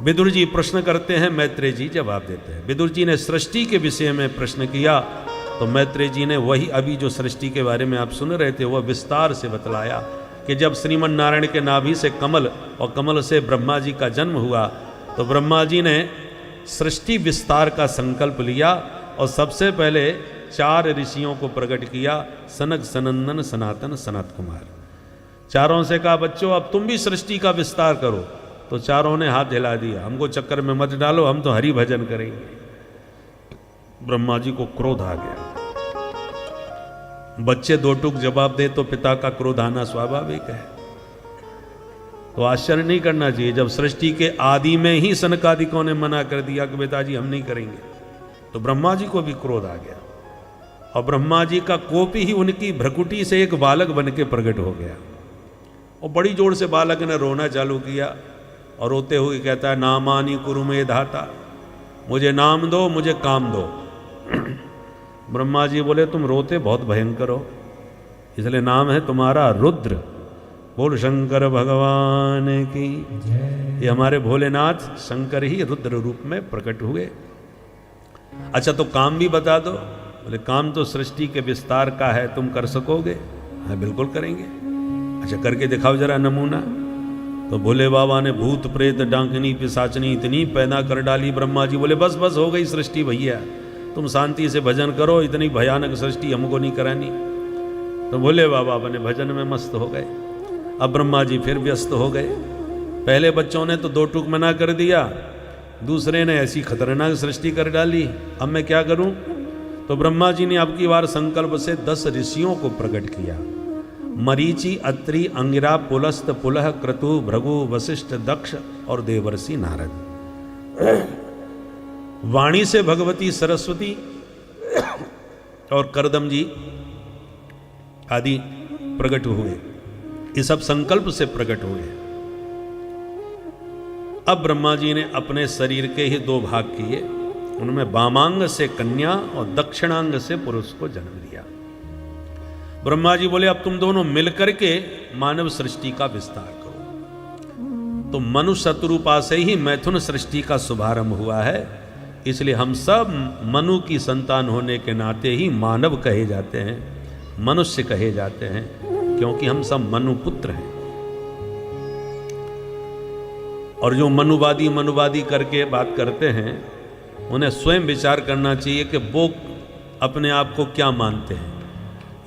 विदुर जी प्रश्न करते हैं, मैत्रेय जी जवाब देते हैं। विदुर जी ने सृष्टि के विषय में प्रश्न किया तो मैत्रेय जी ने वही अभी जो सृष्टि के बारे में आप सुन रहे थे वह विस्तार से बतलाया कि जब श्रीमन नारायण के नाभि से कमल और कमल से ब्रह्मा जी का जन्म हुआ तो ब्रह्मा जी ने सृष्टि विस्तार का संकल्प लिया और सबसे पहले 4 ऋषियों को प्रकट किया, सनक, सनंदन, सनातन, सनत कुमार। चारों से कहा बच्चों अब तुम भी सृष्टि का विस्तार करो। तो चारों ने हाथ हिला दिया, हमको चक्कर में मत डालो, हम तो हरि भजन करेंगे। ब्रह्मा जी को क्रोध आ गया। बच्चे 2 टूक जवाब दे तो पिता का क्रोध आना स्वाभाविक है। तो आश्चर्य नहीं करना चाहिए जब सृष्टि के आदि में ही सनकादिकों ने मना कर दिया कि पिताजी हम नहीं करेंगे, तो ब्रह्मा जी को भी क्रोध आ गया और ब्रह्मा जी का कोप ही उनकी भ्रकुटी से एक बालक बन के प्रकट हो गया और बड़ी जोर से बालक ने रोना चालू किया और रोते हुए कहता है, नामानी कुरुमे धाता, मुझे नाम दो, मुझे काम दो। ब्रह्मा जी बोले तुम रोते बहुत भयंकर हो, इसलिए नाम है तुम्हारा रुद्र। बोल शंकर भगवान की। ये हमारे भोलेनाथ शंकर ही रुद्र रूप में प्रकट हुए। अच्छा तो काम भी बता दो। बोले काम तो सृष्टि के विस्तार का है, तुम कर सकोगे? हाँ बिल्कुल करेंगे। अच्छा करके दिखाओ जरा नमूना। तो भोले बाबा ने भूत प्रेत डांकनी पिशाचनी इतनी पैदा कर डाली। ब्रह्मा जी बोले बस बस हो गई सृष्टि भैया, तुम शांति से भजन करो, इतनी भयानक सृष्टि हमको नहीं करानी। तो भोले बाबा अपने भजन में मस्त हो गए। अब ब्रह्मा जी फिर व्यस्त हो गए। पहले बच्चों ने तो 2 टूक मना कर दिया, दूसरे ने ऐसी खतरनाक सृष्टि कर डाली, अब मैं क्या करूं? तो ब्रह्मा जी ने अब की बार संकल्प से 10 ऋषियों को प्रकट किया। मरीचि, अत्रि, अंगिरा, पुलस्त, पुलह, क्रतु, भृगु, वशिष्ठ, दक्ष और देवर्षि नारद। वाणी से भगवती सरस्वती और करदम जी आदि प्रकट हुए। ये सब संकल्प से प्रकट हुए। अब ब्रह्मा जी ने अपने शरीर के ही 2 भाग किए, उनमें वामांग से कन्या और दक्षिणांग से पुरुष को जन्म दिया। ब्रह्मा जी बोले अब तुम दोनों मिलकर के मानव सृष्टि का विस्तार करो। तो मनु शत्रुपा से ही मैथुन सृष्टि का शुभारंभ हुआ है, इसलिए हम सब मनु की संतान होने के नाते ही मानव कहे जाते हैं, मनुष्य कहे जाते हैं, क्योंकि हम सब मनुपुत्र हैं। और जो मनुवादी करके बात करते हैं उन्हें स्वयं विचार करना चाहिए कि वो अपने आप को क्या मानते हैं।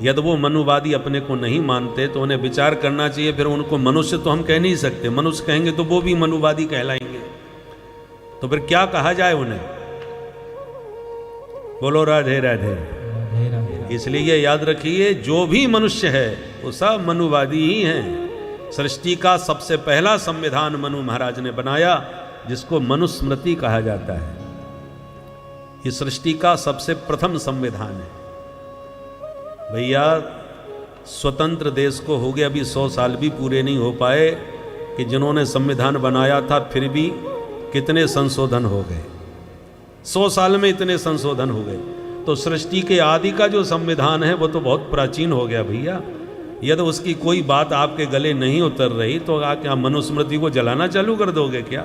यदि वो मनुवादी अपने को नहीं मानते तो उन्हें विचार करना चाहिए, फिर उनको मनुष्य तो हम कह नहीं सकते, मनुष्य कहेंगे तो वो भी मनुवादी कहलाएंगे, तो फिर क्या कहा जाए उन्हें? बोलो राधे राधे। इसलिए ये याद रखिए जो भी मनुष्य है वो सब मनुवादी ही हैं। सृष्टि का सबसे पहला संविधान मनु महाराज ने बनाया, जिसको मनुस्मृति कहा जाता है। ये सृष्टि का सबसे प्रथम संविधान है। भैया स्वतंत्र देश को हो गया अभी 100 साल भी पूरे नहीं हो पाए कि जिन्होंने संविधान बनाया था फिर भी कितने संशोधन हो गए। 100 साल में इतने संशोधन हो गए। तो सृष्टि के आदि का जो संविधान है वो तो बहुत प्राचीन हो गया भैया। यदि उसकी कोई बात आपके गले नहीं उतर रही तो क्या मनुस्मृति को जलाना चालू कर दोगे क्या?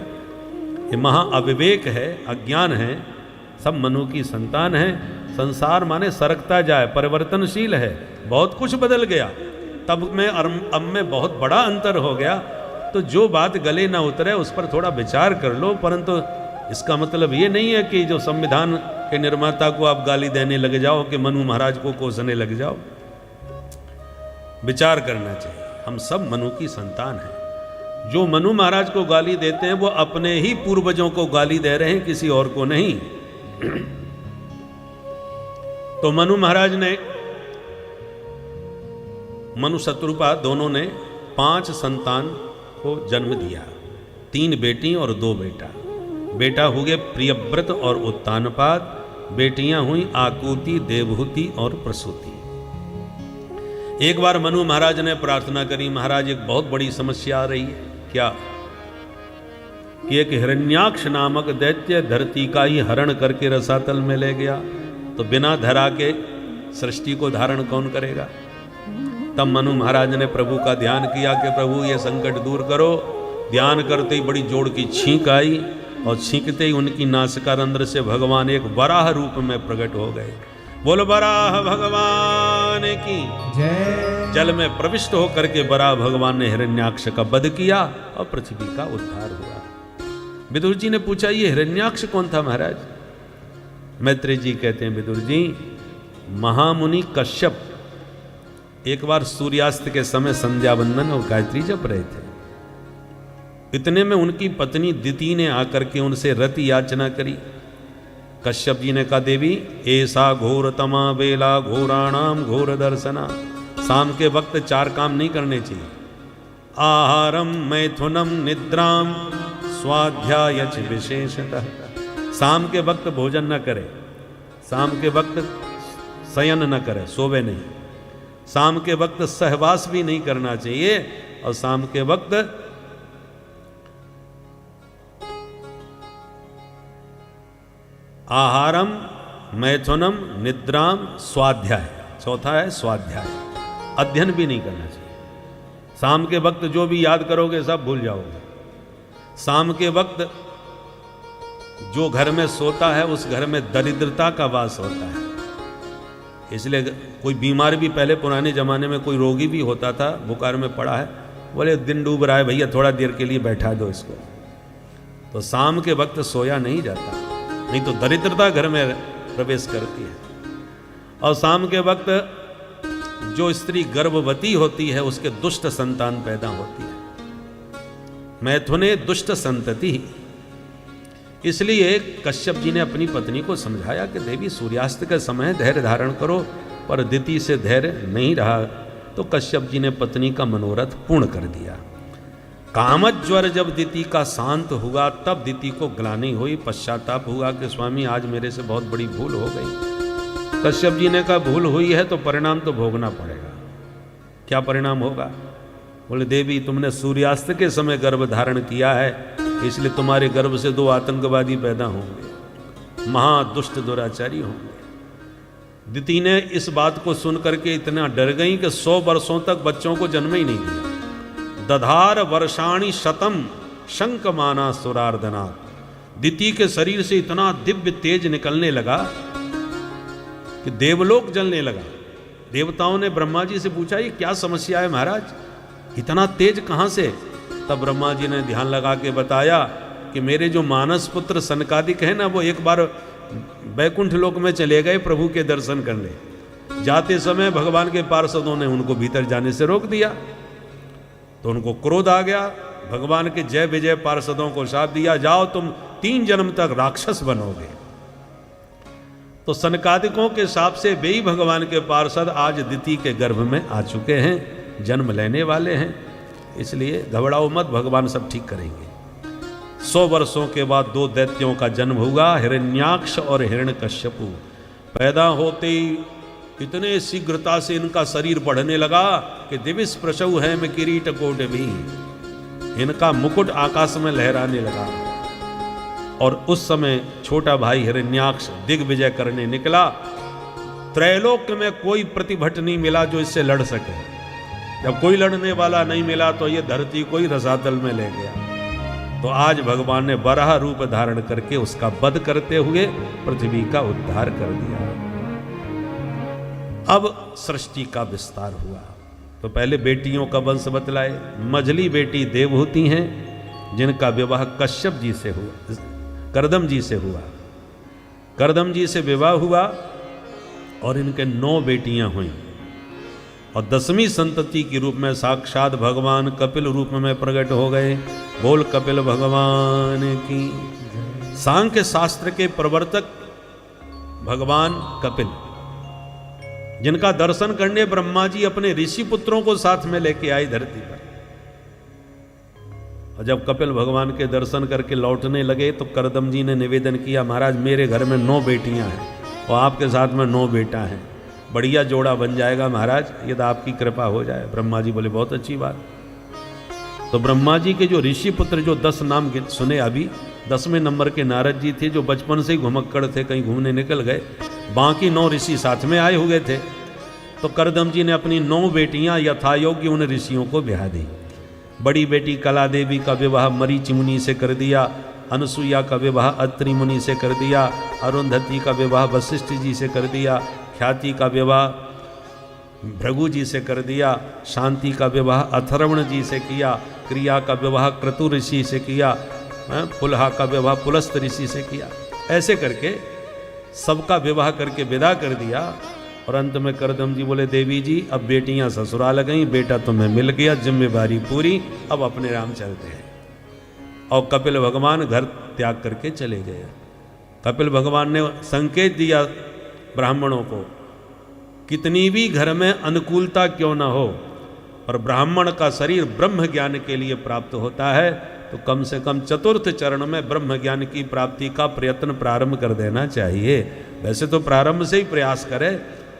ये महा अविवेक है, अज्ञान है। सब मनु की संतान है। संसार माने सरकता जाए, परिवर्तनशील है, बहुत कुछ बदल गया। तब में अब में बहुत बड़ा अंतर हो गया। तो जो बात गले ना उतरे उस पर थोड़ा विचार कर लो, परंतु इसका मतलब ये नहीं है कि जो संविधान के निर्माता को आप गाली देने लग जाओ कि मनु महाराज को कोसने लग जाओ। विचार करना चाहिए। हम सब मनु की संतान हैं। जो मनु महाराज को गाली देते हैं वो अपने ही पूर्वजों को गाली दे रहे हैं, किसी और को नहीं। तो मनु महाराज ने, मनु शत्रुपा दोनों ने 5 संतान को जन्म दिया, 3 बेटी और 2 बेटा। बेटा हुए प्रियव्रत और उत्तानपाद, बेटियां हुई आकुति, देवहूति और प्रसूति। एक बार मनु महाराज ने प्रार्थना करी, महाराज एक बहुत बड़ी समस्या आ रही है। क्या? कि एक हिरण्याक्ष नामक दैत्य धरती का ही हरण करके रसातल में ले गया, तो बिना धरा के सृष्टि को धारण कौन करेगा? तब मनु महाराज ने प्रभु का ध्यान किया कि प्रभु ये संकट दूर करो। ध्यान करते ही बड़ी जोर की छींक आई और छींकते ही उनकी नासिका रंध्र से भगवान एक वराह रूप में प्रकट हो गए। बोल वराह भगवान की जय। जल में प्रविष्ट होकर के वराह भगवान ने हिरण्याक्ष का वध किया और पृथ्वी का उद्धार हुआ। विदुर जी ने पूछा, ये हिरण्याक्ष कौन था महाराज? मैत्रेय जी कहते हैं, विदुर जी, महामुनि कश्यप एक बार सूर्यास्त के समय संध्या वंदन और गायत्री जप रहे थे। इतने में उनकी पत्नी दिति ने आकर के उनसे रति याचना करी। कश्यप जी ने कहा, देवी ऐसा घोर तमा बेला घोराणाम घोर दर्शना। शाम के वक्त 4 काम नहीं करने चाहिए। आहारम मैथुनम निद्राम स्वाध्याय विशेषतः। शाम के वक्त भोजन न करे, शाम के वक्त शयन न करे, सोवे नहीं, शाम के वक्त सहवास भी नहीं करना चाहिए, और शाम के वक्त आहारम मैथुनम निद्राम स्वाध्याय, चौथा है स्वाध्याय, अध्ययन भी नहीं करना चाहिए। शाम के वक्त जो भी याद करोगे सब भूल जाओगे। शाम के वक्त जो घर में सोता है उस घर में दरिद्रता का वास होता है। इसलिए कोई बीमार भी, पहले पुराने ज़माने में कोई रोगी भी होता था, बुखार में पड़ा है, बोले दिन डूब रहा है भैया थोड़ा देर के लिए बैठा दो इसको। तो शाम के वक्त सोया नहीं जाता, नहीं तो दरिद्रता घर में प्रवेश करती है। और शाम के वक्त जो स्त्री गर्भवती होती है उसके दुष्ट संतान पैदा होती है। मैथुने दुष्ट संतति। इसलिए कश्यप जी ने अपनी पत्नी को समझाया कि देवी सूर्यास्त के समय धैर्य धारण करो, पर दिति से धैर्य नहीं रहा तो कश्यप जी ने पत्नी का मनोरथ पूर्ण कर दिया। कामज्वर जब दिति का शांत हुआ तब दिति को ग्लानि हुई, पश्चाताप हुआ कि स्वामी आज मेरे से बहुत बड़ी भूल हो गई। कश्यप जी ने कहा, भूल हुई है तो परिणाम तो भोगना पड़ेगा। क्या परिणाम होगा? बोले, देवी तुमने सूर्यास्त के समय गर्भ धारण किया है, इसलिए तुम्हारे गर्भ से 2 आतंकवादी पैदा होंगे, महादुष्ट दुराचारी होंगे। दिति ने इस बात को सुनकर के इतना डर गई कि 100 वर्षों तक बच्चों को जन्म ही नहीं दिया। दधार वर्षाणी शतम शंक माना सुरार्दना। दिति के शरीर से इतना दिव्य तेज निकलने लगा कि देवलोक जलने लगा। देवताओं ने ब्रह्मा जी से पूछा, ये क्या समस्या है महाराज, इतना तेज कहां से? तब ब्रह्मा जी ने ध्यान लगा के बताया कि मेरे जो मानस पुत्र सनकादिक है ना, वो एक बार बैकुंठ लोक में चले गए प्रभु के दर्शन करने। जाते समय भगवान के पार्षदों ने उनको भीतर जाने से रोक दिया, तो उनको क्रोध आ गया। भगवान के जय विजय पार्षदों को शाप दिया, जाओ तुम 3 जन्म तक राक्षस बनोगे। तो सनकादिकों के शाप से वे ही भगवान के पार्षद आज दिति के गर्भ में आ चुके हैं, जन्म लेने वाले हैं। इसलिए घबराओ मत, भगवान सब ठीक करेंगे। 100 वर्षों के बाद 2 दैत्यों का जन्म हुआ, हिरण्याक्ष और हिरण्यकश्यपु। पैदा होते ही इतने शीघ्रता से इनका शरीर बढ़ने लगा कि दिविश प्रसव है में किरीट कोट भी, इनका मुकुट आकाश में लहराने लगा। और उस समय छोटा भाई हिरण्याक्ष दिग्विजय करने निकला। त्रैलोक्य में कोई प्रतिभट नहीं मिला जो इससे लड़ सके। जब कोई लड़ने वाला नहीं मिला तो ये धरती को ही रसातल में ले गया। तो आज भगवान ने वराह रूप धारण करके उसका वध करते हुए पृथ्वी का उद्धार कर दिया। अब सृष्टि का विस्तार हुआ। तो पहले बेटियों का वंश बतलाए। मझली बेटी देवहूति हैं, जिनका विवाह कश्यप जी से हुआ, करदम जी से हुआ। करदम जी से विवाह हुआ और इनके 9 बेटियां हुई। और 10वीं संतति के रूप में साक्षात भगवान कपिल रूप में प्रकट हो गए। बोल कपिल भगवान की। सांख्य शास्त्र के प्रवर्तक भगवान कपिल, जिनका दर्शन करने ब्रह्मा जी अपने ऋषि पुत्रों को साथ में लेके आए धरती पर। और जब कपिल भगवान के दर्शन करके लौटने लगे तो करदम जी ने निवेदन किया, महाराज मेरे घर में 9 बेटियां हैं और आपके साथ में 9 बेटा हैं, बढ़िया जोड़ा बन जाएगा महाराज, ये तो आपकी कृपा हो जाए। ब्रह्मा जी बोले बहुत अच्छी बात। तो ब्रह्मा जी के जो ऋषि पुत्र, जो 10 नाम सुने अभी, 10वें नंबर के नारद जी थे, जो बचपन से ही घुमक्कड़ थे, कहीं घूमने निकल गए। बाकी 9 ऋषि साथ में आए हुए थे। तो करदम जी ने अपनी 9 बेटियां यथायोग्य उन ऋषियों को ब्याह दी। बड़ी बेटी कला देवी का विवाह मरीचि मुनि से कर दिया। अनुसुईया का विवाह अत्रि मुनि से कर दिया, अरुंधति का विवाह वशिष्ठ जी से कर दिया, ख्याति का विवाह भृगु जी से कर दिया, शांति का विवाह अथर्वण जी से किया, क्रिया का विवाह क्रतु ऋषि से किया, पुलहा का विवाह पुलस्त ऋषि से किया। ऐसे करके सबका विवाह करके विदा कर दिया। और अंत में करदम जी बोले, देवी जी अब बेटियां ससुराल गई, बेटा तुम्हें मिल गया, जिम्मेवारी पूरी, अब अपने राम चलते हैं। और कपिल भगवान घर त्याग करके चले गए। कपिल भगवान ने संकेत दिया ब्राह्मणों को, कितनी भी घर में अनुकूलता क्यों न हो, पर ब्राह्मण का शरीर ब्रह्म ज्ञान के लिए प्राप्त होता है, तो कम से कम चतुर्थ चरण में ब्रह्म ज्ञान की प्राप्ति का प्रयत्न प्रारंभ कर देना चाहिए। वैसे तो प्रारंभ से ही प्रयास करे,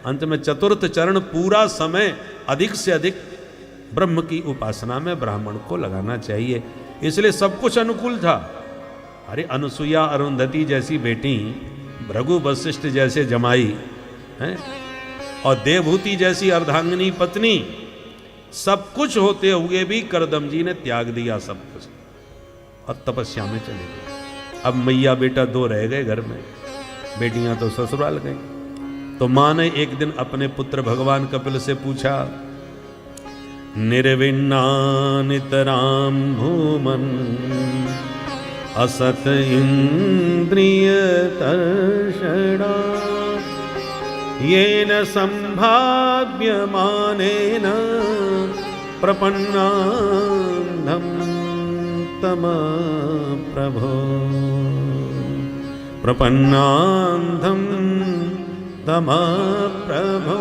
अंत में चतुर्थ चरण पूरा समय अधिक से अधिक ब्रह्म की उपासना में ब्राह्मण को लगाना चाहिए। इसलिए सब कुछ अनुकूल था। अरे अनुसुईया अरुंधति जैसी बेटी, भृगु वशिष्ठ जैसे जमाई हैं, और देवहूति जैसी अर्धांगिनी पत्नी, सब कुछ होते हुए भी करदम जी ने त्याग दिया सब कुछ और तपस्या में चले गए। अब मैया बेटा दो रह गए घर में, बेटियां तो ससुराल गई। तो मां ने एक दिन अपने पुत्र भगवान कपिल से पूछा, निर्विण्णा नितराम भूमन असत इंद्रिय तर्षणा येन संभाव्यमानेन प्रपन्नान्धं तम प्रभो प्रपन्नान्धं तम प्रभो।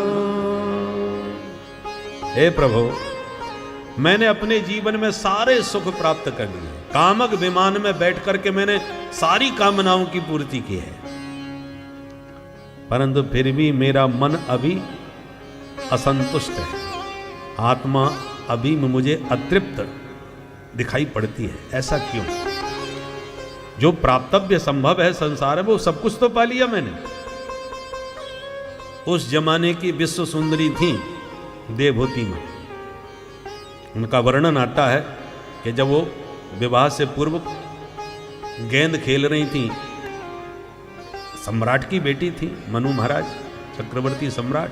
हे प्रभो, मैंने अपने जीवन में सारे सुख प्राप्त कर लिए, कामक विमान में बैठ करके मैंने सारी कामनाओं की पूर्ति की है, परंतु फिर भी मेरा मन अभी असंतुष्ट है, आत्मा अभी मुझे अतृप्त दिखाई पड़ती है। ऐसा क्यों? जो प्राप्तव्य संभव है संसार में वो सब कुछ तो पा लिया मैंने। उस जमाने की विश्व सुंदरी थी देवहूति में, उनका वर्णन आता है कि जब वो विवाह से पूर्व गेंद खेल रही थी, सम्राट की बेटी थी, मनु महाराज चक्रवर्ती सम्राट,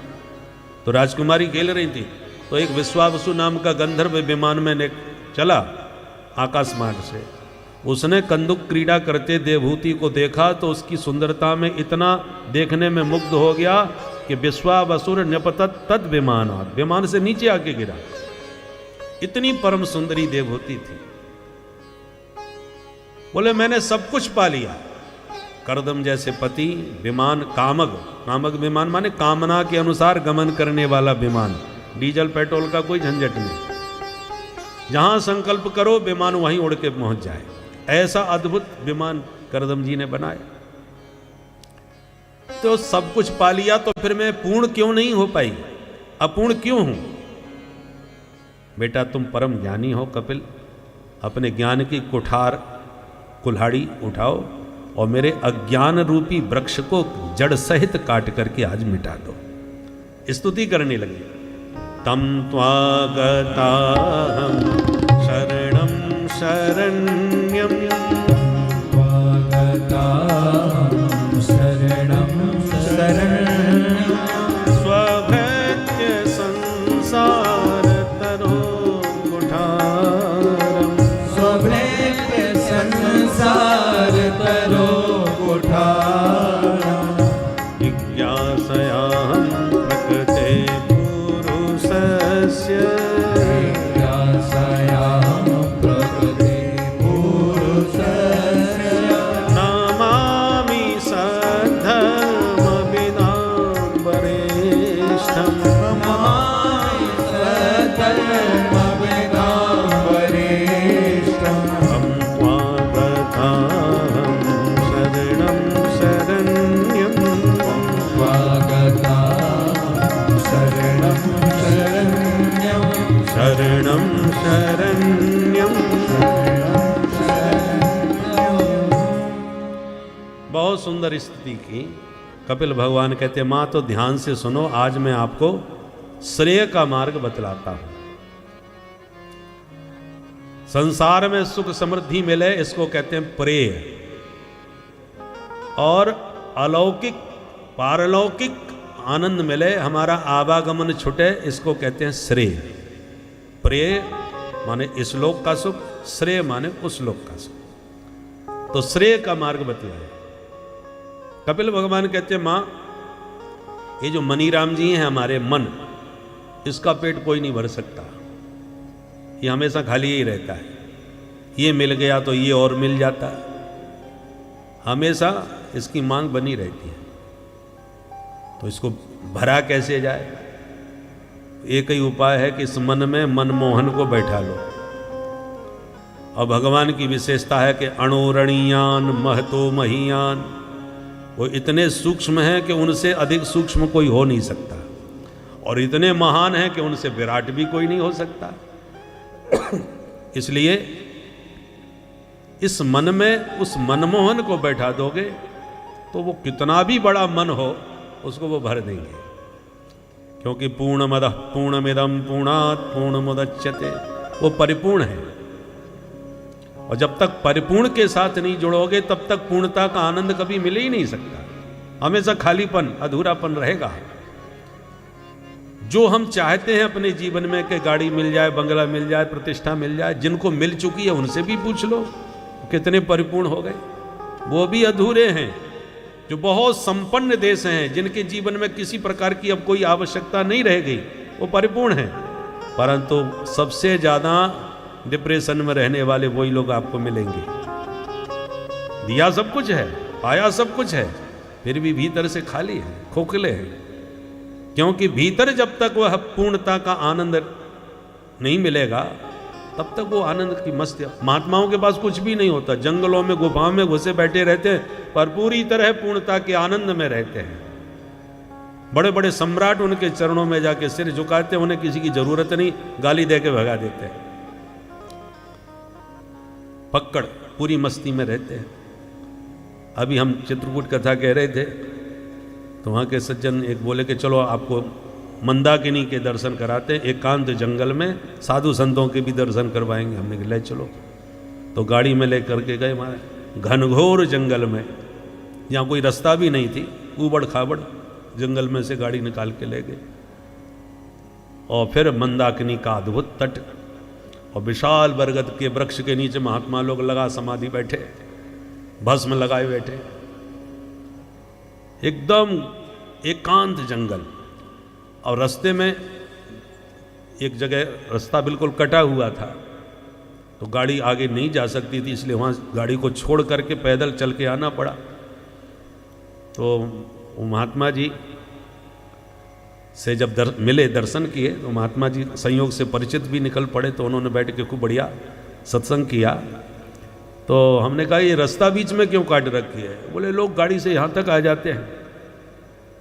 तो राजकुमारी खेल रही थी, तो एक विश्वावसु नाम का गंधर्व विमान में चला आकाश मार्ग से। उसने कंदुक क्रीड़ा करते देवहूति को देखा तो उसकी सुंदरता में इतना देखने में मुग्ध हो गया कि विश्वावसुर न्यपतत तद विमानात्, विमान से नीचे आके गिरा। इतनी परम सुंदरी देवहूति थी। बोले मैंने सब कुछ पा लिया, करदम जैसे पति, विमान कामक, कामक विमान माने कामना के अनुसार गमन करने वाला विमान, डीजल पेट्रोल का कोई झंझट नहीं, जहां संकल्प करो विमान वहीं उड़ के पहुंच जाए, ऐसा अद्भुत विमान करदम जी ने बनाया। तो सब कुछ पा लिया तो फिर मैं पूर्ण क्यों नहीं हो पाई, अपूर्ण क्यों हूं? बेटा तुम परम ज्ञानी हो कपिल, अपने ज्ञान की कुल्हाड़ी उठाओ और मेरे अज्ञान रूपी वृक्ष को जड़ सहित काट करके आज मिटा दो। स्तुति करने लगे, तम त्वागताहं शरणं शरण्यं त्वागताहं शरणं शरण्यं स्वभृत्य संसार तरो कुठारं स्वभृत्य संसार तरो कुठारं जिज्ञासयाहं प्रकृते पुरुषस्य जिज्ञासयाहं प्रकृते पुरुषस्य नमामि सद्धर्मविदां वरिष्ठं नमामि सद्धर्मविदां वरिष्ठं तं त्वागताहं शरणं शरण्यं त्वागताहं शरणं शरण्यं शरणं शरण्यं। बहुत सुंदर स्थिति की। कपिल भगवान कहते मां तो ध्यान से सुनो, आज मैं आपको श्रेय का मार्ग बतलाता हूं। संसार में सुख समृद्धि मिले इसको कहते हैं प्रेय, और अलौकिक पारलौकिक आनंद मिले, हमारा आवागमन छुटे, इसको कहते हैं श्रेय। प्रेय माने इस लोक का सुख, श्रेय माने उस लोक का सुख। तो श्रेय का मार्ग बतलाया। कपिल भगवान कहते हैं मां, ये जो मनीराम जी हैं हमारे मन, इसका पेट कोई नहीं भर सकता, ये हमेशा खाली ही रहता है। ये मिल गया तो ये और मिल जाता है, हमेशा इसकी मांग बनी रहती है। तो इसको भरा कैसे जाए? एक ही उपाय है कि इस मन में मनमोहन को बैठा लो। और भगवान की विशेषता है कि अणुरणीयान महतो महीयान, वो इतने सूक्ष्म हैं कि उनसे अधिक सूक्ष्म कोई हो नहीं सकता, और इतने महान हैं कि उनसे विराट भी कोई नहीं हो सकता। इसलिए इस मन में उस मनमोहन को बैठा दोगे तो वो कितना भी बड़ा मन हो उसको वो भर देंगे, क्योंकि पूर्णमदः पूर्णमिदं पूर्णात् पूर्णमुदच्यते, वो परिपूर्ण है। और जब तक परिपूर्ण के साथ नहीं जुड़ोगे तब तक पूर्णता का आनंद कभी मिल ही नहीं सकता, हमेशा खालीपन अधूरापन रहेगा। जो हम चाहते हैं अपने जीवन में कि गाड़ी मिल जाए, बंगला मिल जाए, प्रतिष्ठा मिल जाए, जिनको मिल चुकी है उनसे भी पूछ लो कितने परिपूर्ण हो गए, वो भी अधूरे हैं। जो बहुत संपन्न देश हैं, जिनके जीवन में किसी प्रकार की अब कोई आवश्यकता नहीं रह गई, वो परिपूर्ण हैं, परंतु सबसे ज्यादा डिप्रेशन में रहने वाले वही लोग आपको मिलेंगे। दिया सब कुछ है, पाया सब कुछ है, फिर भी भीतर से खाली है, खोखले हैं। क्योंकि भीतर जब तक वह पूर्णता का आनंद नहीं मिलेगा तब तक वो आनंद की मस्ती। महात्माओं के पास कुछ भी नहीं होता, जंगलों में गुफाओं में घुसे बैठे रहते हैं, पर पूरी तरह पूर्णता के आनंद में रहते हैं। बड़े बड़े सम्राट उनके चरणों में जाके सिर झुकाते हैं, उन्हें किसी की जरूरत नहीं, गाली दे के भगा देते हैं, पक्कड़ पूरी मस्ती में रहते हैं। अभी हम चित्रकूट कथा कह रहे थे तो वहाँ के सज्जन एक बोले कि चलो आपको मंदाकिनी के दर्शन कराते हैं, एकांत जंगल में साधु संतों के भी दर्शन करवाएंगे। हमने कहा ले चलो, तो गाड़ी में ले करके गए हमारे घनघोर जंगल में, जहाँ कोई रास्ता भी नहीं थी, ऊबड़ खाबड़ जंगल में से गाड़ी निकाल के ले गए। और फिर मंदाकिनी का अद्भुत तट, और विशाल बरगद के वृक्ष के नीचे महात्मा लोग लगा समाधि बैठे, भस्म लगाए बैठे, एकदम एकांत जंगल। और रास्ते में एक जगह रास्ता बिल्कुल कटा हुआ था, तो गाड़ी आगे नहीं जा सकती थी, इसलिए वहाँ गाड़ी को छोड़ करके पैदल चल के आना पड़ा। तो वो महात्मा जी से जब मिले, दर्शन किए, तो महात्मा जी संयोग से परिचित भी निकल पड़े, तो उन्होंने बैठ के खूब बढ़िया सत्संग किया। तो हमने कहा ये रास्ता बीच में क्यों काट रखी है? बोले लोग गाड़ी से यहाँ तक आ जाते हैं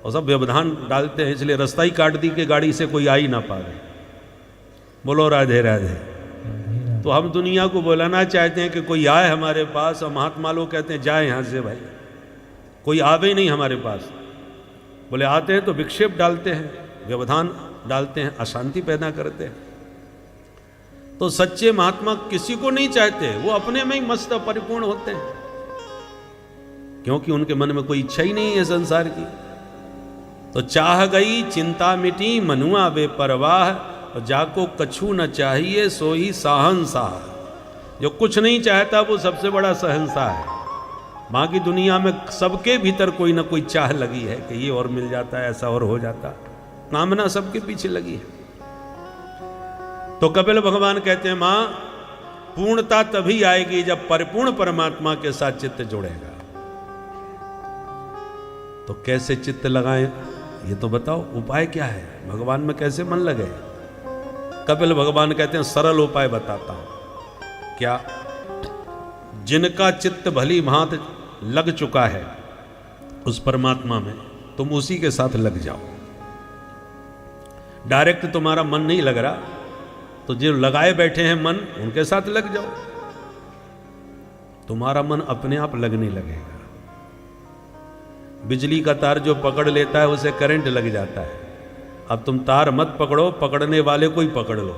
और सब व्यवधान डालते हैं, इसलिए रास्ता ही काट दी कि गाड़ी से कोई आ ही ना पाए। बोलो राधे राधे। तो हम दुनिया को बुलाना चाहते हैं कि कोई आए हमारे पास, और महात्मा लोग कहते हैं जाए यहाँ से भाई, कोई आवे ही नहीं हमारे पास। बोले आते हैं तो विक्षेप डालते हैं, व्यवधान डालते हैं, अशांति पैदा करते हैं। तो सच्चे महात्मा किसी को नहीं चाहते, वो अपने में ही मस्त और परिपूर्ण होते हैं, क्योंकि उनके मन में कोई इच्छा ही नहीं है संसार की। तो चाह गई चिंता मिटी मनुआ बेपरवाह, और जाको कछु न चाहिए सो ही साहंसाह। जो कुछ नहीं चाहता वो सबसे बड़ा सहनशाह है। बाकी दुनिया में सबके भीतर कोई ना कोई चाह लगी है कि ये और मिल जाता है, ऐसा और हो जाता, कामना सबके पीछे लगी है। तो कपिल भगवान कहते हैं मां, पूर्णता तभी आएगी जब परिपूर्ण परमात्मा के साथ चित्त जुड़ेगा। तो कैसे चित्त लगाएं ये तो बताओ, उपाय क्या है, भगवान में कैसे मन लगे? कपिल भगवान कहते हैं सरल उपाय बताता हूं। क्या? जिनका चित्त भली भांति लग चुका है उस परमात्मा में, तुम उसी के साथ लग जाओ। डायरेक्ट तुम्हारा मन नहीं लग रहा तो जो लगाए बैठे हैं मन, उनके साथ लग जाओ, तुम्हारा मन अपने आप लगने लगेगा। बिजली का तार जो पकड़ लेता है उसे करंट लग जाता है। अब तुम तार मत पकड़ो, पकड़ने वाले को ही पकड़ लो,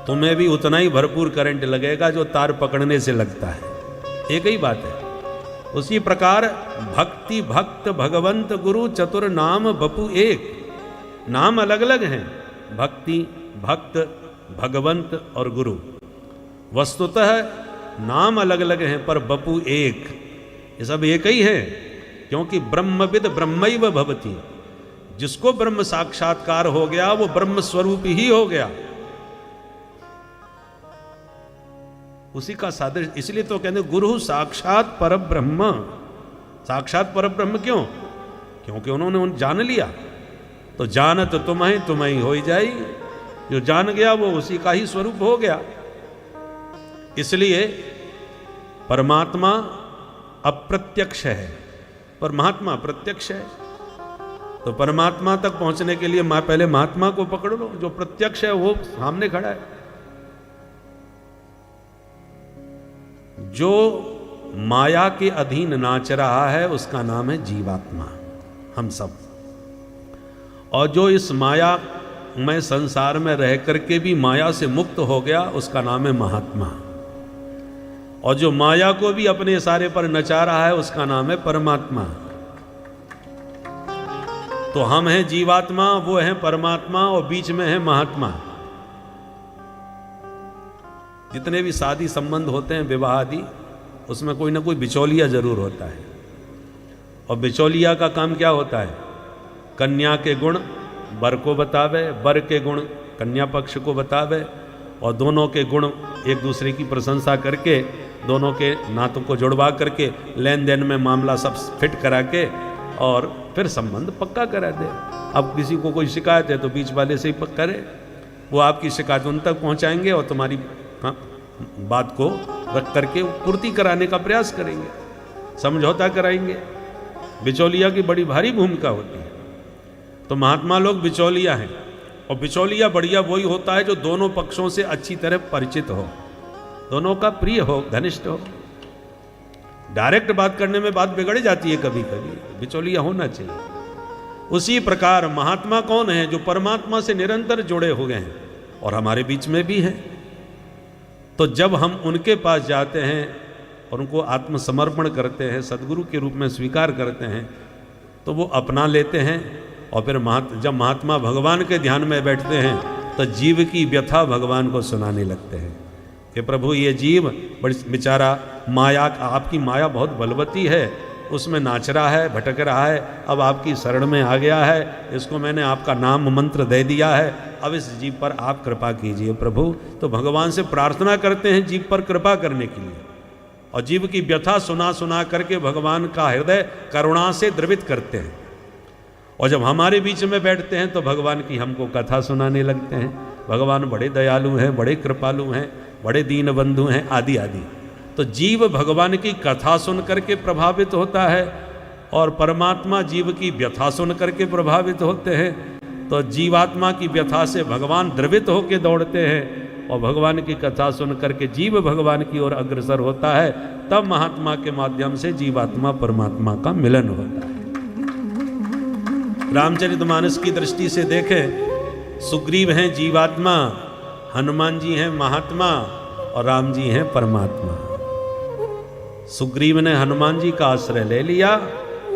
तुम्हें भी उतना ही भरपूर करंट लगेगा जो तार पकड़ने से लगता है। एक ही बात है। उसी प्रकार भक्ति, भक्त, भगवंत, गुरु, चतुर नाम बपू एक। नाम अलग अलग हैं, भक्ति, भक्त, भगवंत और गुरु। वस्तुतः नाम अलग अलग हैं पर बपू एक। ये सब एक ही है, क्योंकि ब्रह्मविद ब्रह्मैव भवति। जिसको ब्रह्म साक्षात्कार हो गया वो ब्रह्म स्वरूप ही हो गया। उसी का सादृश्य, इसलिए तो कहते गुरु साक्षात परब्रह्म। साक्षात परब्रह्म क्यों? क्योंकि उन्होंने जान लिया। तो जानत तुम्हें हो ही जाई। जो जान गया वो उसी का ही स्वरूप हो गया। इसलिए परमात्मा अप्रत्यक्ष है, परमात्मा प्रत्यक्ष है। तो परमात्मा तक पहुंचने के लिए पहले महात्मा को पकड़ लो, जो प्रत्यक्ष है वो सामने खड़ा है। जो माया के अधीन नाच रहा है उसका नाम है जीवात्मा, हम सब। और जो इस माया में संसार में रह करके भी माया से मुक्त हो गया उसका नाम है महात्मा। और जो माया को भी अपने इशारे पर नचा रहा है उसका नाम है परमात्मा। तो हम हैं जीवात्मा, वो है परमात्मा, और बीच में है महात्मा। जितने भी शादी संबंध होते हैं, विवाह आदि, उसमें कोई ना कोई बिचौलिया जरूर होता है। और बिचौलिया का काम क्या होता है? कन्या के गुण वर को बतावे, वर के गुण कन्या पक्ष को बतावे, और दोनों के गुण एक दूसरे की प्रशंसा करके दोनों के नातों को जुड़वा करके लेन देन में मामला सब फिट करा के और फिर संबंध पक्का करा दे। अब किसी को कोई शिकायत है तो बीच वाले से ही करे, वो आपकी शिकायत उन तक पहुंचाएंगे और तुम्हारी बात को रख करके पूर्ति कराने का प्रयास करेंगे, समझौता कराएंगे। बिचौलिया की बड़ी भारी भूमिका होती है। तो महात्मा लोग बिचौलिया हैं, और बिचौलिया बढ़िया वही होता है जो दोनों पक्षों से अच्छी तरह परिचित हो, दोनों का प्रिय हो, घनिष्ठ हो। डायरेक्ट बात करने में बात बिगड़ जाती है कभी कभी, बिचौलिया होना चाहिए। उसी प्रकार महात्मा कौन है? जो परमात्मा से निरंतर जुड़े हुए हैं और हमारे बीच में भी हैं। तो जब हम उनके पास जाते हैं और उनको आत्मसमर्पण करते हैं, सदगुरु के रूप में स्वीकार करते हैं, तो वो अपना लेते हैं। और फिर जब महात्मा भगवान के ध्यान में बैठते हैं तो जीव की व्यथा भगवान को सुनाने लगते हैं कि प्रभु ये जीव बड़ी बेचारा माया, आपकी माया बहुत बलवती है, उसमें नाच रहा है, भटक रहा है, अब आपकी शरण में आ गया है, इसको मैंने आपका नाम मंत्र दे दिया है, अब इस जीव पर आप कृपा कीजिए प्रभु। तो भगवान से प्रार्थना करते हैं जीव पर कृपा करने के लिए, और जीव की व्यथा सुना सुना करके भगवान का हृदय करुणा से द्रवित करते हैं। और जब हमारे बीच में बैठते हैं तो भगवान की हमको कथा सुनाने लगते हैं। भगवान बड़े दयालु हैं, बड़े कृपालु हैं, बड़े दीन बंधु हैं, आदि आदि। तो जीव भगवान की कथा सुन करके प्रभावित होता है, और परमात्मा जीव की व्यथा सुन करके प्रभावित होते हैं। तो जीवात्मा की व्यथा से भगवान द्रवित होकर दौड़ते हैं, और भगवान की कथा सुन करके जीव भगवान की ओर अग्रसर होता है। तब महात्मा के माध्यम से जीवात्मा परमात्मा का मिलन होता है। रामचरितमानस की दृष्टि से देखें, सुग्रीव हैं जीवात्मा, हनुमान जी हैं महात्मा, और राम जी हैं परमात्मा। सुग्रीव ने हनुमान जी का आश्रय ले लिया,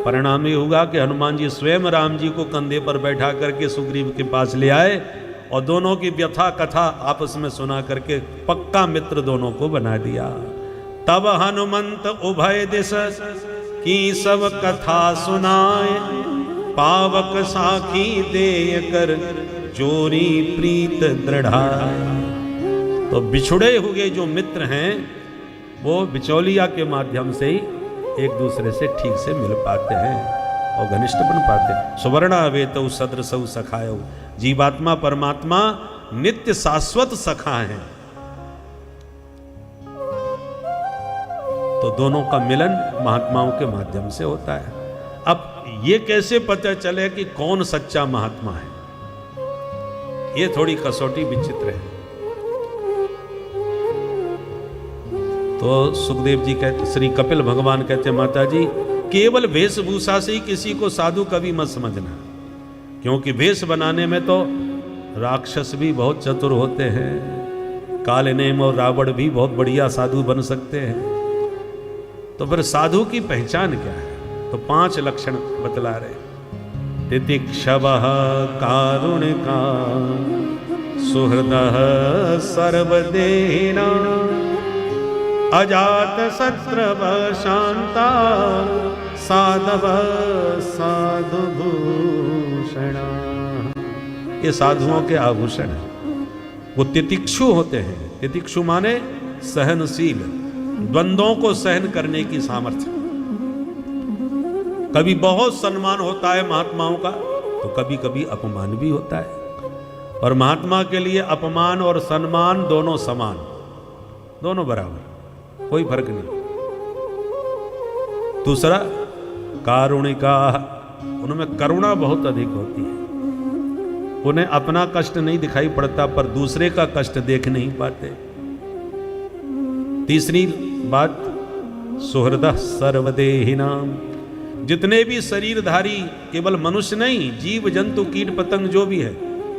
परिणाम ये होगा कि हनुमान जी स्वयं राम जी को कंधे पर बैठा करके सुग्रीव के पास ले आए, और दोनों की व्यथा कथा आपस में सुना करके पक्का मित्र दोनों को बना दिया। तब हनुमंत उभय दिश की सब कथा सुनाए, पावक साखी देय कर जोरी प्रीत दृढ़ाए। तो बिछुड़े हुए जो मित्र हैं वो बिचौलिया के माध्यम से ही एक दूसरे से ठीक से मिल पाते हैं और घनिष्ठ बन पाते हैं। सुवर्णा वेतौ सदृशौ सखायौ, जीवात्मा परमात्मा नित्य शाश्वत सखा हैं। तो दोनों का मिलन महात्माओं के माध्यम से होता है। अब ये कैसे पता चले कि कौन सच्चा महात्मा है? ये थोड़ी कसौटी विचित्र है। तो सुखदेव जी कहते, श्री कपिल भगवान कहते, माता जी केवल वेशभूषा से ही किसी को साधु कभी मत समझना, क्योंकि वेश बनाने में तो राक्षस भी बहुत चतुर होते हैं। कालनेम और रावण भी बहुत बढ़िया साधु बन सकते हैं। तो फिर साधु की पहचान क्या है? तो 5 लक्षण बतला रहे। तितिक्षवः कारुणिका सुहृदः सर्वदेहिना अजात शत्रवः शांता साधवः साधुभूषणा। ये साधुओं के आभूषण हैं। वो तितिक्षु होते हैं। तितिक्षु माने सहनशील, द्वंद्वों को सहन करने की सामर्थ्य। कभी बहुत सम्मान होता है महात्माओं का, तो कभी कभी अपमान भी होता है। और महात्मा के लिए अपमान और सम्मान दोनों समान, दोनों बराबर, कोई फर्क नहीं। दूसरा कारुणिका, उनमें करुणा बहुत अधिक होती है। उन्हें अपना कष्ट नहीं दिखाई पड़ता, पर दूसरे का कष्ट देख नहीं पाते। तीसरी बात सुहृदः सर्वदेहिनाम, जितने भी शरीरधारी, केवल मनुष्य नहीं, जीव जंतु कीट पतंग जो भी है,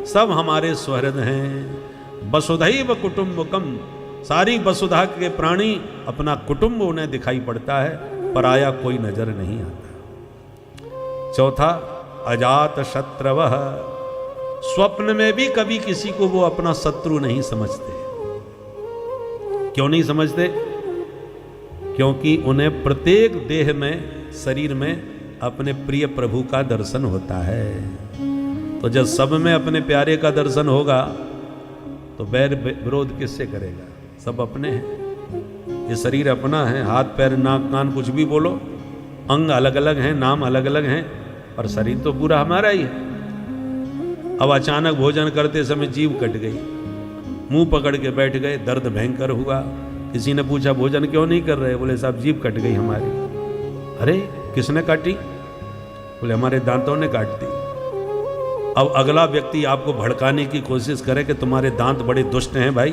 सब हमारे सुहृद हैं। वसुधैव कुटुंबकम, सारी वसुधा के प्राणी अपना कुटुंब उन्हें दिखाई पड़ता है, पराया कोई नजर नहीं आता। चौथा अजात शत्रवः, स्वप्न में भी कभी किसी को वो अपना शत्रु नहीं समझते। क्यों नहीं समझते? क्योंकि उन्हें प्रत्येक देह में, शरीर में अपने प्रिय प्रभु का दर्शन होता है। तो जब सब में अपने प्यारे का दर्शन होगा तो बैर विरोध किससे करेगा? सब अपने हैं। ये शरीर अपना है, हाथ पैर नाक कान कुछ भी बोलो, अंग अलग अलग हैं, नाम अलग अलग हैं, और शरीर तो पूरा हमारा ही है। अब अचानक भोजन करते समय जीभ कट गई, मुंह पकड़ के बैठ गए, दर्द भयंकर हुआ। किसी ने पूछा भोजन क्यों नहीं कर रहे? बोले साहब जीभ कट गई हमारी। अरे किसने काटी? बोले हमारे दांतों ने काट दी। अब अगला व्यक्ति आपको भड़काने की कोशिश करे कि तुम्हारे दांत बड़े दुष्ट हैं भाई,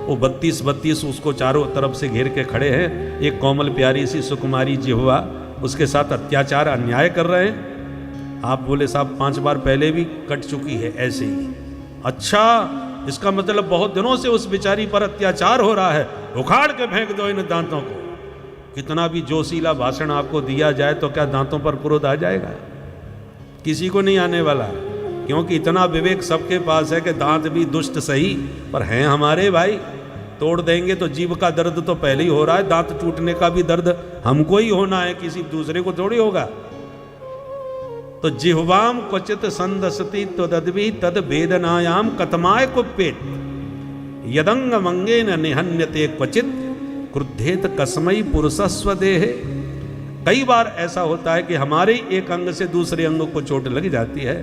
वो 32 उसको चारों तरफ से घेर के खड़े हैं, एक कोमल प्यारी सी सुकुमारी जिह्वा, उसके साथ अत्याचार अन्याय कर रहे हैं। आप बोले साहब 5 बार पहले भी कट चुकी है ऐसे ही। अच्छा, इसका मतलब बहुत दिनों से उस बेचारी पर अत्याचार हो रहा है, उखाड़ के फेंक दो इन दांतों को। कितना भी जोशीला भाषण आपको दिया जाए तो क्या दांतों पर क्रोध आ जाएगा? किसी को नहीं आने वाला, क्योंकि इतना विवेक सबके पास है कि दांत भी दुष्ट सही पर हैं हमारे भाई। तोड़ देंगे तो जीभ का दर्द तो पहले ही हो रहा है, दांत टूटने का भी दर्द हमको ही होना है, किसी दूसरे को थोड़ी होगा। तो जिह्वाम क्वचित संदसति तदद्भि तद वेदनायाम कतमाय कुप्पेत यदंग मंगेन निहन्यते क्वचित क्रुद्धेत कसमई पुरुषस्व देहे। कई बार ऐसा होता है कि हमारे एक अंग से दूसरे अंग को चोट लग जाती है,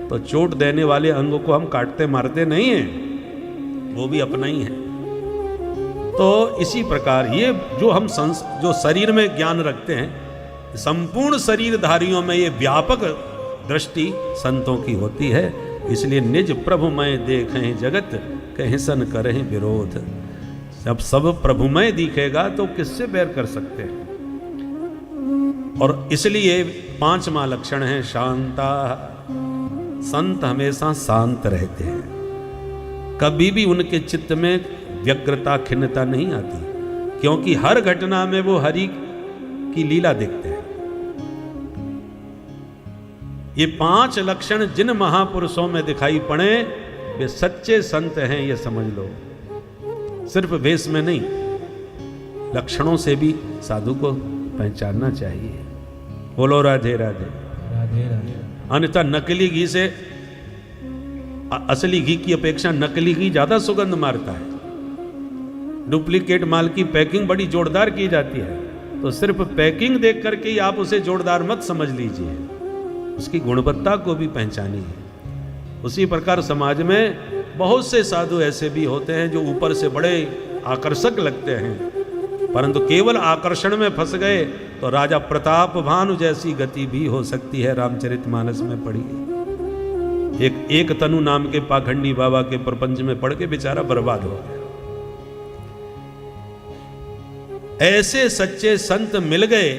तो चोट देने वाले अंग को हम काटते मारते नहीं हैं, वो भी अपना ही है। तो इसी प्रकार ये जो हम जो शरीर में ज्ञान रखते हैं, संपूर्ण शरीरधारियों में ये व्यापक दृष्टि संतों की होती है। इसलिए निज प्रभुमय देखें जगत, कहीं सन करें विरोध। जब सब प्रभुमय दिखेगा तो किससे बैर कर सकते हैं? और इसलिए 5वां लक्षण है शांता। संत हमेशा शांत रहते हैं, कभी भी उनके चित्त में व्यग्रता खिन्नता नहीं आती, क्योंकि हर घटना में वो हरि की लीला देखते हैं। ये 5 लक्षण जिन महापुरुषों में दिखाई पड़े वे सच्चे संत हैं, ये समझ लो। सिर्फ वेश में नहीं, लक्षणों से भी साधु को पहचानना चाहिए। बोलो राधे राधे राधे राधे। अन्यथा नकली घी से असली घी की अपेक्षा नकली घी ज्यादा सुगंध मारता है। डुप्लीकेट माल की पैकिंग बड़ी जोरदार की जाती है, तो सिर्फ पैकिंग देख करके ही आप उसे जोरदार मत समझ लीजिए, उसकी गुणवत्ता को भी पहचानिए। उसी प्रकार समाज में बहुत से साधु ऐसे भी होते हैं जो ऊपर से बड़े आकर्षक लगते हैं, परंतु केवल आकर्षण में फंस गए तो राजा प्रताप भानु जैसी गति भी हो सकती है। रामचरितमानस में पढ़िए, एक तनु नाम के पाखंडी बाबा के प्रपंच में पढ़ के बेचारा बर्बाद हो गया। ऐसे सच्चे संत मिल गए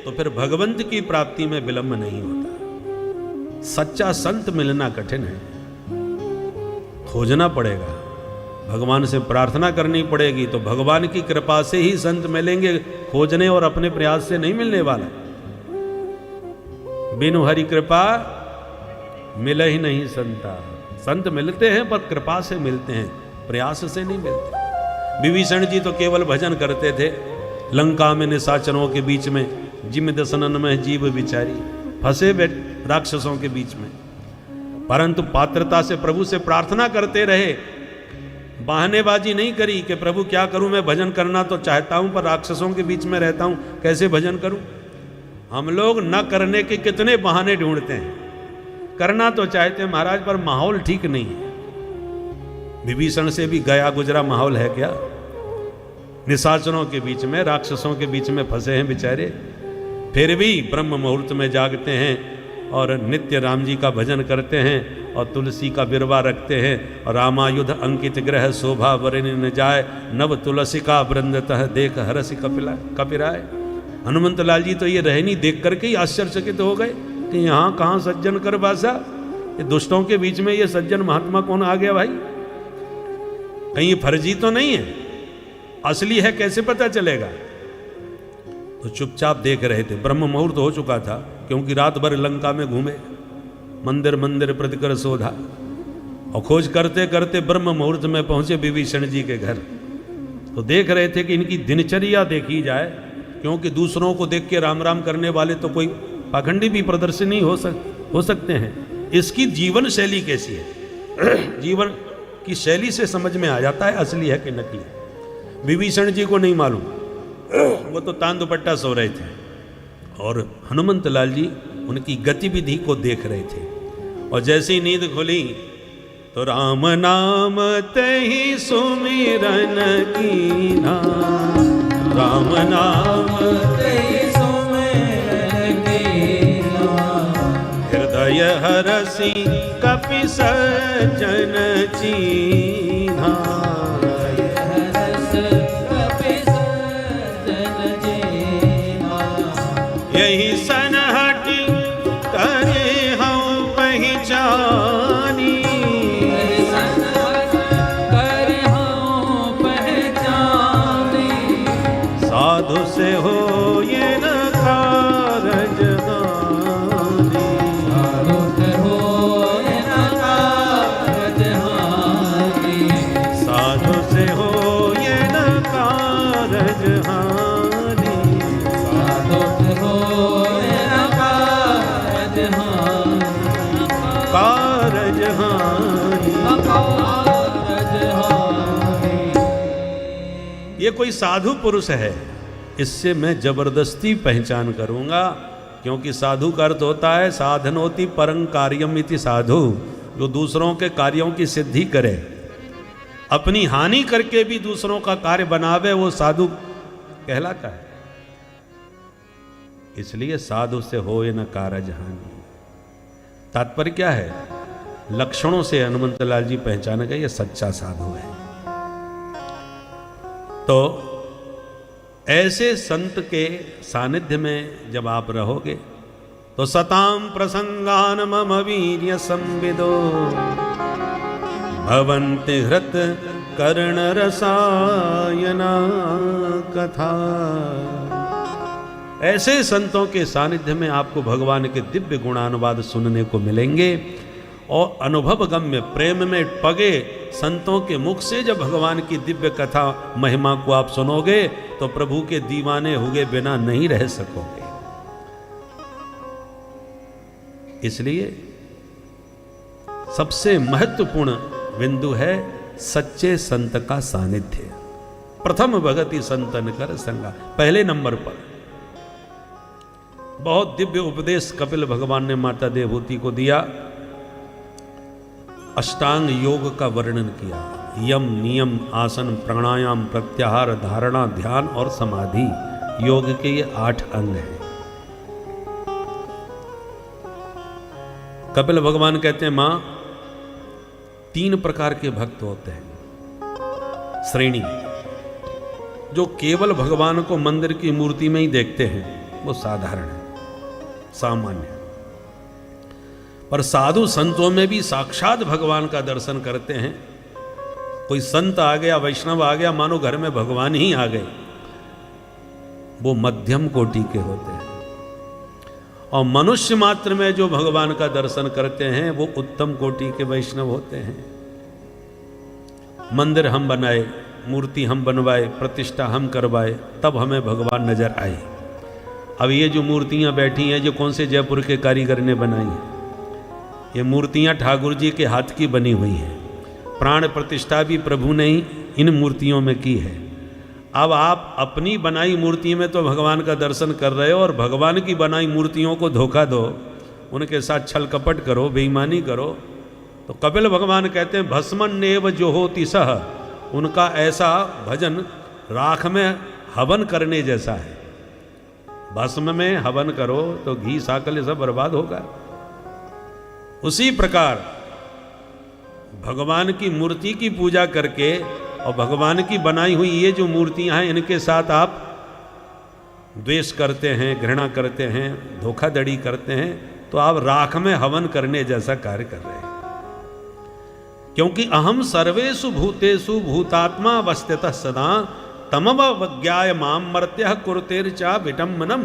तो फिर भगवंत की प्राप्ति में विलंब नहीं होता। सच्चा संत मिलना कठिन है, खोजना पड़ेगा। भगवान से प्रार्थना करनी पड़ेगी। तो भगवान की कृपा से ही संत मिलेंगे, खोजने और अपने प्रयास से नहीं मिलने वाला। बिनु हरि कृपा मिले ही नहीं संता। संत मिलते हैं पर कृपा से मिलते हैं, प्रयास से नहीं मिलते। विभीषण जी तो केवल भजन करते थे। लंका में निशाचरों के बीच में, जिम दसनन में जीव बिचारी, फंसे राक्षसों के बीच में, परंतु पात्रता से प्रभु से प्रार्थना करते रहे। बहानेबाजी नहीं करी कि प्रभु क्या करूं, मैं भजन करना तो चाहता हूं पर राक्षसों के बीच में रहता हूं, कैसे भजन करूं। हम लोग न करने के कितने बहाने ढूंढते हैं। करना तो चाहते हैं महाराज, पर माहौल ठीक नहीं है। विभीषण से भी गया गुजरा माहौल है क्या? निशाचरों के बीच में, राक्षसों के बीच में फंसे हैं बेचारे, फिर भी ब्रह्म मुहूर्त में जागते हैं और नित्य राम जी का भजन करते हैं और तुलसी का बिरवा रखते हैं। और रामायुध अंकित ग्रह शोभा वरनि न जाय, नव तुलसी का वृंदतः देख हरसि कपिराय। हनुमंत लाल जी तो ये रहनी देख करके ही आश्चर्यचकित हो गए कि यहाँ कहाँ सज्जन कर बासा, ये दुष्टों के बीच में ये सज्जन महात्मा कौन आ गया भाई? कहीं ये फर्जी तो नहीं है, असली है, कैसे पता चलेगा? तो चुपचाप देख रहे थे। ब्रह्म मुहूर्त हो चुका था, क्योंकि रात भर लंका में घूमे, मंदिर मंदिर प्रतिकर शोधा, और खोज करते करते ब्रह्म मुहूर्त में पहुंचे विभीषण जी के घर। तो देख रहे थे कि इनकी दिनचर्या देखी जाए, क्योंकि दूसरों को देख के राम राम करने वाले तो कोई पाखंडी भी प्रदर्शनी हो सकते हैं। इसकी जीवन शैली कैसी है, जीवन की शैली से समझ में आ जाता है असली है कि नकली। विभीषण जी को नहीं मालूम, वो तो तान दुपट्टा सो रहे थे और हनुमंत लाल जी उनकी गतिविधि को देख रहे थे। और जैसे ही नींद खुली तो राम नाम तहि सुमिरन कीना, राम नाम तहि सुमिरन कीना, हृदय हरसि कपि सज्जन चीन्हा। यही सनहटी करे हम पहचानी, करे हम पहचानी, साधु से हो ये न कारज हानि, साधु से हो ये न कारज हानि, साधु से हो ये न कारज हानि, साधु से हो ये कोई साधु पुरुष है, इससे मैं जबरदस्ती पहचान करूंगा, क्योंकि साधु का अर्थ होता है साधनोति परं कार्यम इति साधु, जो दूसरों के कार्यों की सिद्धि करे, अपनी हानि करके भी दूसरों का कार्य बनावे, वो साधु कहलाता है। इसलिए साधु से हो न कारज हानि। तात्पर्य क्या है? लक्षणों से हनुमंत लाल जी पहचान गए ये सच्चा साधु है। तो ऐसे संत के सानिध्य में जब आप रहोगे तो सताम प्रसंगान मम वीर्य संविदो भवन्ति हृत कर्ण रसायना कथा। ऐसे संतों के सानिध्य में आपको भगवान के दिव्य गुणानुवाद सुनने को मिलेंगे और अनुभव गम्य प्रेम में पगे संतों के मुख से जब भगवान की दिव्य कथा महिमा को आप सुनोगे तो प्रभु के दीवाने हुए बिना नहीं रह सकोगे। इसलिए सबसे महत्वपूर्ण बिंदु है सच्चे संत का सानिध्य। प्रथम भगति संतन कर संगा, पहले नंबर पर। बहुत दिव्य उपदेश कपिल भगवान ने माता देवहूति को दिया। अष्टांग योग का वर्णन किया। यम, नियम, आसन, प्राणायाम, प्रत्याहार, धारणा, ध्यान और समाधि, योग के ये 8 अंग हैं। कपिल भगवान कहते हैं मां 3 प्रकार के भक्त होते हैं। श्रेणी, जो केवल भगवान को मंदिर की मूर्ति में ही देखते हैं वो साधारण है, सामान्य। पर साधु संतों में भी साक्षात भगवान का दर्शन करते हैं कोई संत आ गया, वैष्णव आ गया, मानो घर में भगवान ही आ गए, वो मध्यम कोटि के होते हैं। और मनुष्य मात्र में जो भगवान का दर्शन करते हैं वो उत्तम कोटि के वैष्णव होते हैं। मंदिर हम बनाए, मूर्ति हम बनवाए, प्रतिष्ठा हम करवाए, तब हमें भगवान नजर आए। अब ये जो मूर्तियां बैठी हैं, जो कौन से जयपुर के कारीगर ने बनाई हैं? ये मूर्तियां ठाकुर जी के हाथ की बनी हुई हैं। प्राण प्रतिष्ठा भी प्रभु ने ही इन मूर्तियों में की है। अब आप अपनी बनाई मूर्ति में तो भगवान का दर्शन कर रहे हो, और भगवान की बनाई मूर्तियों को धोखा दो, उनके साथ छल कपट करो, बेईमानी करो, तो कपिल भगवान कहते हैं भस्मन नेव जो होति सह, उनका ऐसा भजन राख में हवन करने जैसा है। भस्म में हवन करो तो घी साकल सब बर्बाद होगा। उसी प्रकार भगवान की मूर्ति की पूजा करके और भगवान की बनाई हुई ये जो मूर्तियां हैं, इनके साथ आप द्वेष करते हैं, घृणा करते हैं, धोखाधड़ी करते हैं, तो आप राख में हवन करने जैसा कार्य कर रहे हैं। क्योंकि अहम सर्वेषु भूतेषु भूतात्मा अवस्थितः सदा तमवज्ञाय माम मर्त्य कुरुतेर्चा विटम्बनम।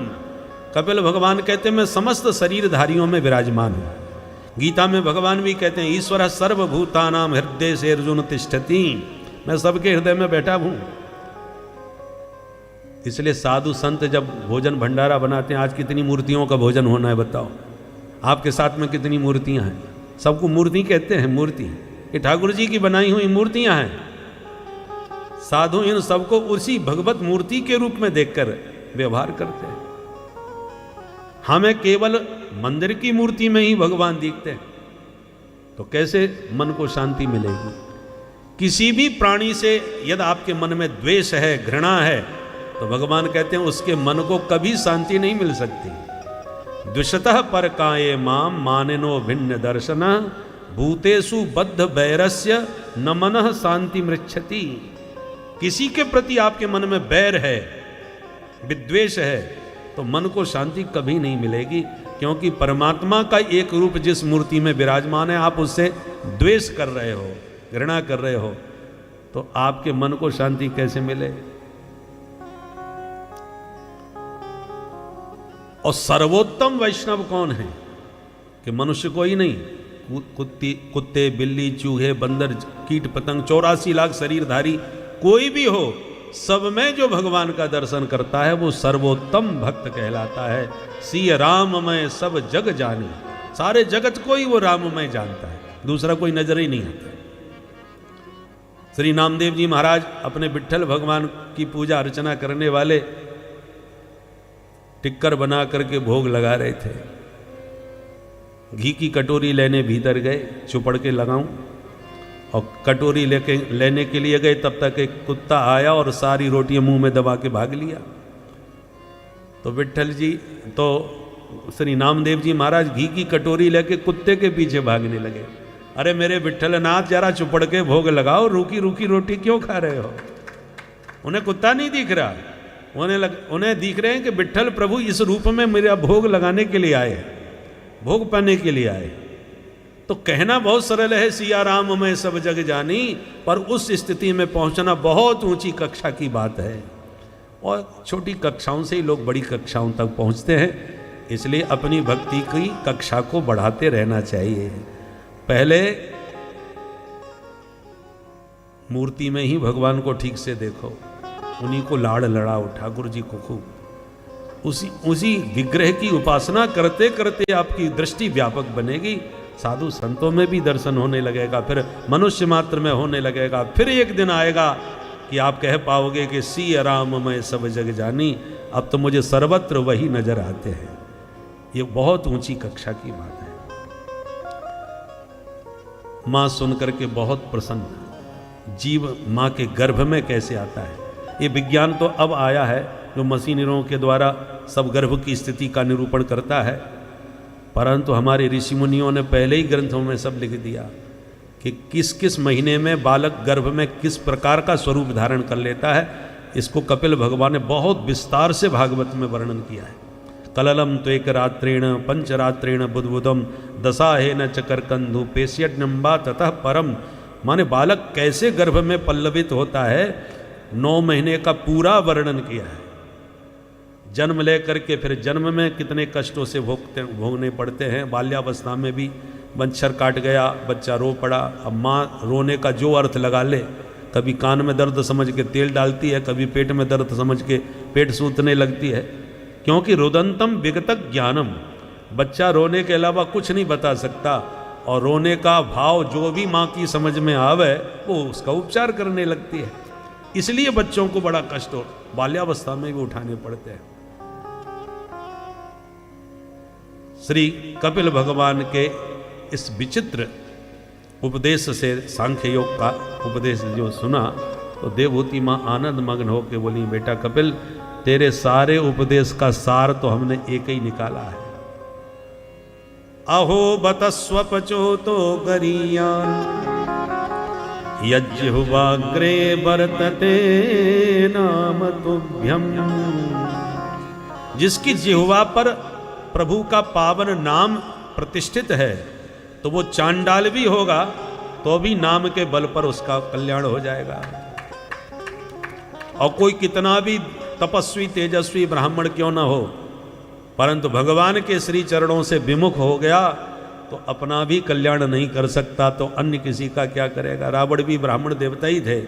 कपिल भगवान कहते हैं मैं समस्त शरीरधारियों में विराजमान हूं। गीता में भगवान भी कहते हैं ईश्वर सर्वभूतानां हृदय से अर्जुन तिष्ठति, मैं सबके हृदय में बैठा हूं। इसलिए साधु संत जब भोजन भंडारा बनाते हैं, आज कितनी मूर्तियों का भोजन होना है बताओ, आपके साथ में कितनी मूर्तियां हैं? सबको मूर्ति कहते हैं, मूर्ति, ये ठाकुर जी की बनाई हुई मूर्तियां हैं। साधु इन सबको उसी भगवत मूर्ति के रूप में देखकर व्यवहार करते हैं। हमें केवल मंदिर की मूर्ति में ही भगवान दिखते हैं, तो कैसे मन को शांति मिलेगी? किसी भी प्राणी से यदि आपके मन में द्वेष है, घृणा है, तो भगवान कहते हैं उसके मन को कभी शांति नहीं मिल सकती। द्विषतः पर काये माम मानिनो भिन्न दर्शन भूतेषु बद्ध बैरस्य न मनः शांति मृच्छति। किसी के प्रति आपके मन में बैर है, विद्वेष है, तो मन को शांति कभी नहीं मिलेगी। क्योंकि परमात्मा का एक रूप जिस मूर्ति में विराजमान है, आप उससे द्वेष कर रहे हो, घृणा कर रहे हो, तो आपके मन को शांति कैसे मिले? और सर्वोत्तम वैष्णव कौन है? कि मनुष्य को ही नहीं, कुत्ते, बिल्ली, चूहे, बंदर, कीट पतंग, 84 लाख शरीरधारी कोई भी हो, सब में जो भगवान का दर्शन करता है वो सर्वोत्तम भक्त कहलाता है। सिय राममय सब जग जानी, सारे जगत को ही वो राममय जानता है, दूसरा कोई नजर ही नहीं आता। श्री नामदेव जी महाराज अपने विट्ठल भगवान की पूजा अर्चना करने वाले टिक्कर बना करके भोग लगा रहे थे। घी की कटोरी लेने भीतर गए, चुपड़ के लगाऊं, और कटोरी लेने के लिए गए, तब तक एक कुत्ता आया और सारी रोटियां मुंह में दबा के भाग लिया। तो विट्ठल जी, तो श्री नामदेव जी महाराज घी की कटोरी लेके कुत्ते के पीछे भागने लगे। अरे मेरे विट्ठलनाथ, जरा चुपड़ के भोग लगाओ, रूखी रूखी रोटी क्यों खा रहे हो? उन्हें कुत्ता नहीं दिख रहा, उन्हें दिख रहे हैं कि विट्ठल प्रभु इस रूप में मेरा भोग लगाने के लिए आए, भोग पाने के लिए आए। तो कहना बहुत सरल है सिया राम मैं सब जग जानी, पर उस स्थिति में पहुंचना बहुत ऊंची कक्षा की बात है। और छोटी कक्षाओं से ही लोग बड़ी कक्षाओं तक पहुंचते हैं। इसलिए अपनी भक्ति की कक्षा को बढ़ाते रहना चाहिए। पहले मूर्ति में ही भगवान को ठीक से देखो, उन्हीं को लाड़ लड़ाओ, ठाकुर जी को खूब उसी विग्रह की उपासना करते करते आपकी दृष्टि व्यापक बनेगी। साधु संतों में भी दर्शन होने लगेगा, फिर मनुष्य मात्र में होने लगेगा। फिर एक दिन आएगा कि आप कह पाओगे कि सिय राम मैं सब जग जानी, अब तो मुझे सर्वत्र वही नजर आते हैं। ये बहुत ऊंची कक्षा की बात है। मां सुनकर के बहुत प्रसन्न। जीव मां के गर्भ में कैसे आता है, ये विज्ञान तो अब आया है, जो मशीनरों के द्वारा सब गर्भ की स्थिति का निरूपण करता है। परंतु हमारे ऋषि मुनियों ने पहले ही ग्रंथों में सब लिख दिया कि किस किस महीने में बालक गर्भ में किस प्रकार का स्वरूप धारण कर लेता है। इसको कपिल भगवान ने बहुत विस्तार से भागवत में वर्णन किया है। कललम तो एक रात्रेण पंचरात्रेण बुद्बुदम दशाहेन चकरकंधु पेश्यन्यम्बा ततः परम माने बालक कैसे गर्भ में पल्लवित होता है, 9 महीने का पूरा वर्णन किया है। जन्म लेकर के फिर जन्म में कितने कष्टों से भोगने पड़ते हैं। बाल्यावस्था में भी मच्छर काट गया, बच्चा रो पड़ा। अब माँ रोने का जो अर्थ लगा ले, कभी कान में दर्द समझ के तेल डालती है, कभी पेट में दर्द समझ के पेट सूतने लगती है, क्योंकि रुदंतम विगतक ज्ञानम, बच्चा रोने के अलावा कुछ नहीं बता सकता, और रोने का भाव जो भी माँ की समझ में आवे वो उसका उपचार करने लगती है। इसलिए बच्चों को बड़ा कष्ट हो बाल्यावस्था में भी उठाने पड़ते हैं। श्री कपिल भगवान के इस विचित्र उपदेश से, सांख्य योग का उपदेश जो सुना, तो देवहूति माँ आनंद मग्न होकर बोली, बेटा कपिल, तेरे सारे उपदेश का सार तो हमने एक ही निकाला है। अहो बतस्वपचो तो गरीयान यज्जिह्वाग्रे वर्तते नाम तुभ्यम। जिसकी जिह्वा पर प्रभु का पावन नाम प्रतिष्ठित है, तो वो चांडाल भी होगा तो भी नाम के बल पर उसका कल्याण हो जाएगा। और कोई कितना भी तपस्वी तेजस्वी ब्राह्मण क्यों ना हो, परंतु भगवान के श्री चरणों से विमुख हो गया तो अपना भी कल्याण नहीं कर सकता, तो अन्य किसी का क्या करेगा। रावण भी ब्राह्मण देवता ही थे,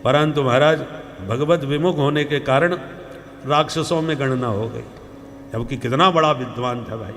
परंतु महाराज भगवत विमुख होने के कारण राक्षसों में गणना हो गई, जबकि कितना बड़ा विद्वान था भाई।